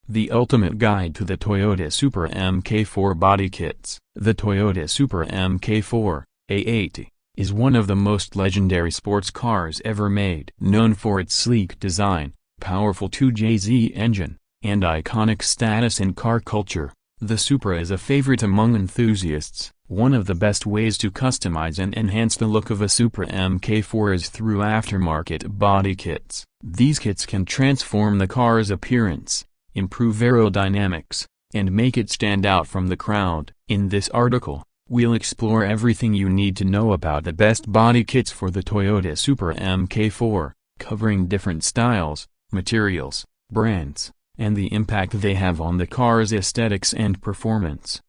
The ultimate guide to the Toyota Supra MK4 body kits. The Toyota Supra MK4, A80, is one of the most legendary sports cars ever made. Known for its sleek design, powerful 2JZ engine, and iconic status in car culture, the Supra is a favorite among enthusiasts. One of the best ways to customize and enhance the look of a Supra MK4 is through aftermarket body kits. These kits can transform the car's appearance, improve aerodynamics, and make it stand out from the crowd. In this article, we'll explore everything you need to know about the best body kits for the Toyota Supra MK4, covering different styles, materials, brands, and the impact they have on the car's aesthetics and performance.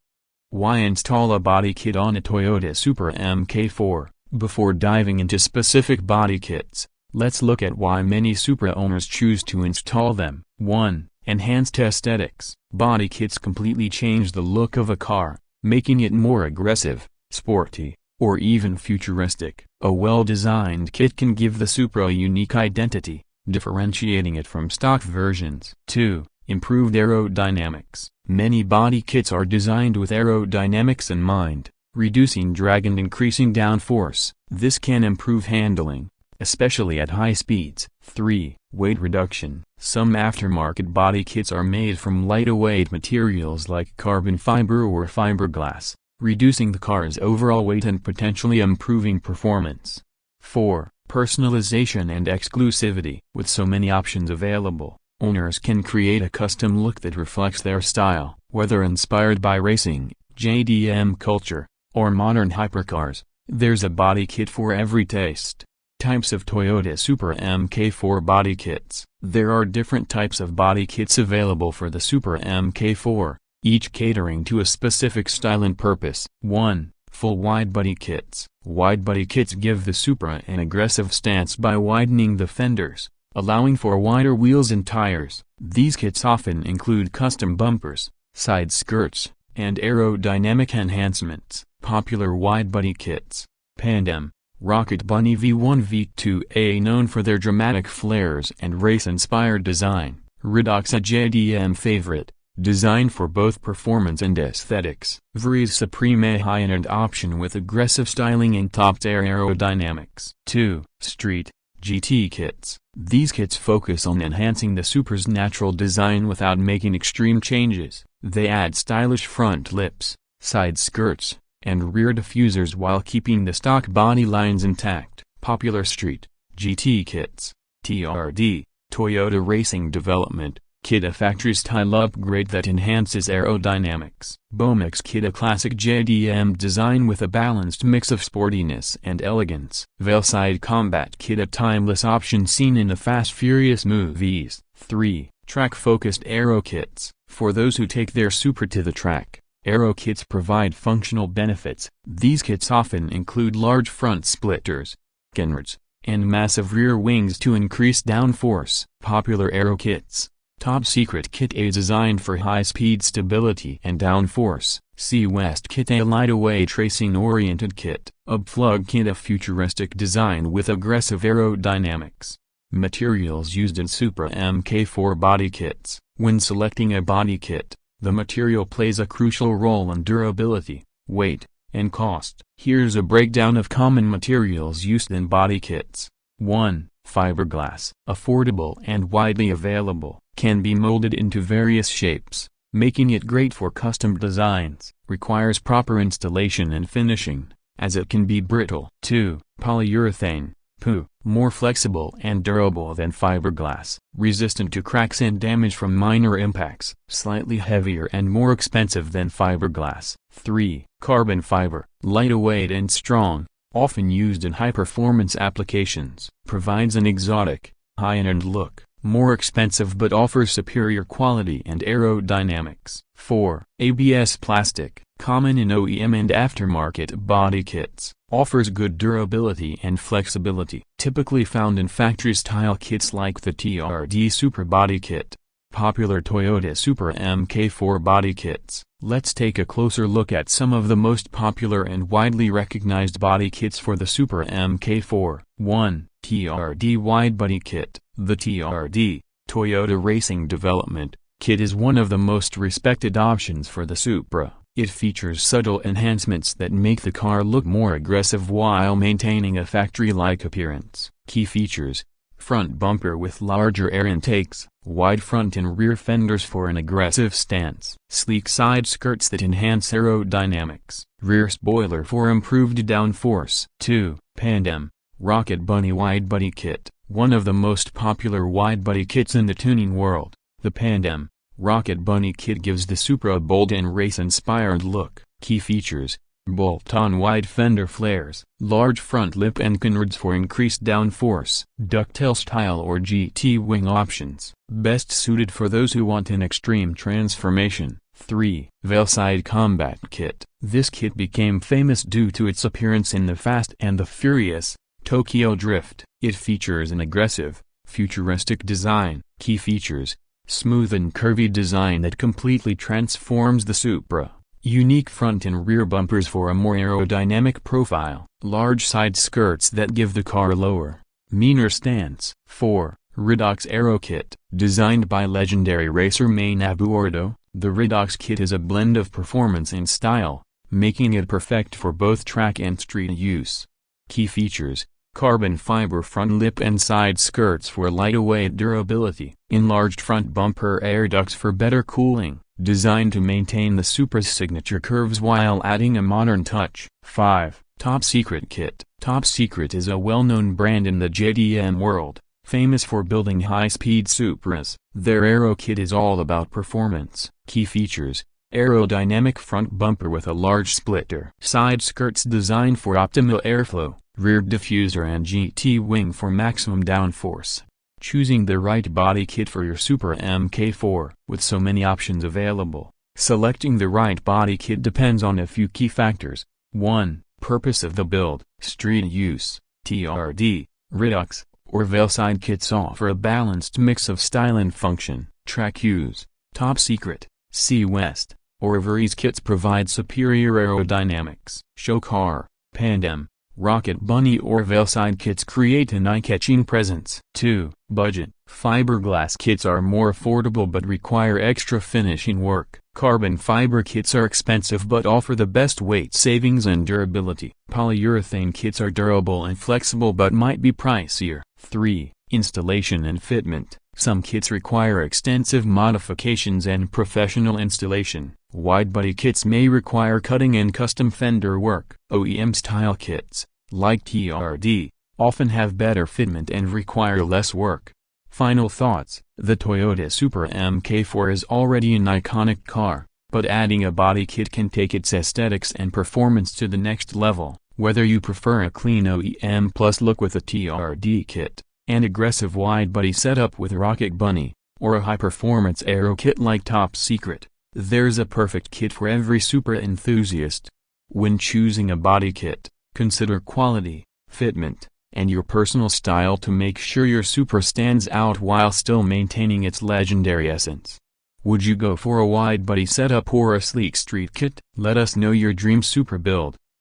Why install a body kit on a Toyota Supra MK4? Before diving into specific body kits, let's look at why many Supra owners choose to install them. 1. Enhanced aesthetics. Body kits completely change the look of a car, making it more aggressive, sporty, or even futuristic. A well-designed kit can give the Supra a unique identity, differentiating it from stock versions. 2. Improved aerodynamics. Many body kits are designed with aerodynamics in mind, reducing drag and increasing downforce. This can improve handling, especially at high speeds. 3. Weight reduction. Some aftermarket body kits are made from lighter-weight materials like carbon fiber or fiberglass, reducing the car's overall weight and potentially improving performance. 4. Personalization and exclusivity. With so many options available, owners can create a custom look that reflects their style. Whether inspired by racing, JDM culture, or modern hypercars, there's a body kit for every taste. Types of Toyota Supra MK4 body kits. There are different types of body kits available for the Supra MK4, each catering to a specific style and purpose. 1. Full widebody kits. Widebody kits give the Supra an aggressive stance by widening the fenders, allowing for wider wheels and tires. These kits often include custom bumpers, side skirts, and aerodynamic enhancements. Popular widebody kits. Pandem, Rocket Bunny V1 V2A, known for their dramatic flares and race-inspired design. Redox, a JDM favorite, designed for both performance and aesthetics. Vries Supreme, a high-end option with aggressive styling and top-tier aerodynamics. 2. Street GT kits. These kits focus on enhancing the Supra's natural design without making extreme changes. They add stylish front lips, side skirts, and rear diffusers while keeping the stock body lines intact. Popular Street GT kits. TRD, Toyota Racing Development Kit, a factory-style upgrade that enhances aerodynamics. Bomex Kit, a classic JDM design with a balanced mix of sportiness and elegance. Veilside Combat Kit, a timeless option seen in the Fast Furious movies. 3. Track-focused aero kits. For those who take their Supra to the track, aero kits provide functional benefits. These kits often include large front splitters, canards, and massive rear wings to increase downforce. Popular aero kits. Top Secret Kit, A, designed for high-speed stability and downforce. Sea West Kit, a lightweight racing-oriented kit. Upplug Kit, a futuristic design with aggressive aerodynamics. Materials used in Supra MK4 body kits. When selecting a body kit, the material plays a crucial role in durability, weight, and cost. Here's a breakdown of common materials used in body kits. 1. Fiberglass. Affordable and widely available, can be molded into various shapes, making it great for custom designs. Requires proper installation and finishing, as it can be brittle. 2. Polyurethane, PU. More flexible and durable than fiberglass, resistant to cracks and damage from minor impacts. Slightly heavier and more expensive than fiberglass. 3. Carbon fiber. Lightweight and strong, often used in high-performance applications. Provides an exotic, high-end look. More expensive but offers superior quality and aerodynamics. 4. ABS plastic. Common in OEM and aftermarket body kits. Offers good durability and flexibility. Typically found in factory-style kits like the TRD Supra body kit. Popular Toyota Supra MK4 body kits. Let's take a closer look at some of the most popular and widely recognized body kits for the Supra MK4. 1. TRD Widebody Kit. The TRD, Toyota Racing Development kit is one of the most respected options for the Supra. It features subtle enhancements that make the car look more aggressive while maintaining a factory-like appearance. Key features: front bumper with larger air intakes, wide front and rear fenders for an aggressive stance, sleek side skirts that enhance aerodynamics, rear spoiler for improved downforce. 2. Pandem Rocket Bunny Widebody Kit. One of the most popular widebody kits in the tuning world, the Pandem Rocket Bunny Kit gives the Supra a bold and race-inspired look. Key features: bolt-on wide fender flares, large front lip and canards for increased downforce, ducktail style or GT wing options, best suited for those who want an extreme transformation. 3. Veilside Combat Kit. This kit became famous due to its appearance in The Fast and the Furious, Tokyo Drift. It features an aggressive, futuristic design. Key features: smooth and curvy design that completely transforms the Supra. Unique front and rear bumpers for a more aerodynamic profile. Large side skirts that give the car lower, meaner stance. 4. Redox Aero Kit. Designed by legendary racer May Nabuordo, the Redox Kit is a blend of performance and style, making it perfect for both track and street use. Key features: carbon fiber front lip and side skirts for lightweight durability, enlarged front bumper air ducts for better cooling, designed to maintain the Supra's signature curves while adding a modern touch. 5. Top Secret Kit. Top Secret is a well-known brand in the JDM world, famous for building high-speed Supras. Their Aero Kit is all about performance. Key features: aerodynamic front bumper with a large splitter, side skirts designed for optimal airflow, rear diffuser and GT wing for maximum downforce. Choosing the right body kit for your Supra MK4. With so many options available, selecting the right body kit depends on a few key factors. 1. Purpose of the build. Street use, TRD, Redox, or Veilside kits offer a balanced mix of style and function. Track use. Top Secret, C West, or Everese kits provide superior aerodynamics. Show car, Pandem, Rocket Bunny or Veilside kits create an eye-catching presence. 2. Budget. Fiberglass kits are more affordable but require extra finishing work. Carbon fiber kits are expensive but offer the best weight savings and durability. Polyurethane kits are durable and flexible but might be pricier. 3. Installation and fitment. Some kits require extensive modifications and professional installation. Widebody kits may require cutting and custom fender work. OEM-style kits, like TRD, often have better fitment and require less work. Final thoughts: the Toyota Supra MK4 is already an iconic car, but adding a body kit can take its aesthetics and performance to the next level. Whether you prefer a clean OEM plus look with a TRD kit, an aggressive widebody setup with Rocket Bunny, or a high-performance aero kit like Top Secret, there's a perfect kit for every Supra enthusiast. When choosing a body kit, consider quality, fitment, and your personal style to make sure your Supra stands out while still maintaining its legendary essence. Would you go for a widebody setup or a sleek street kit? Let us know your dream Supra build.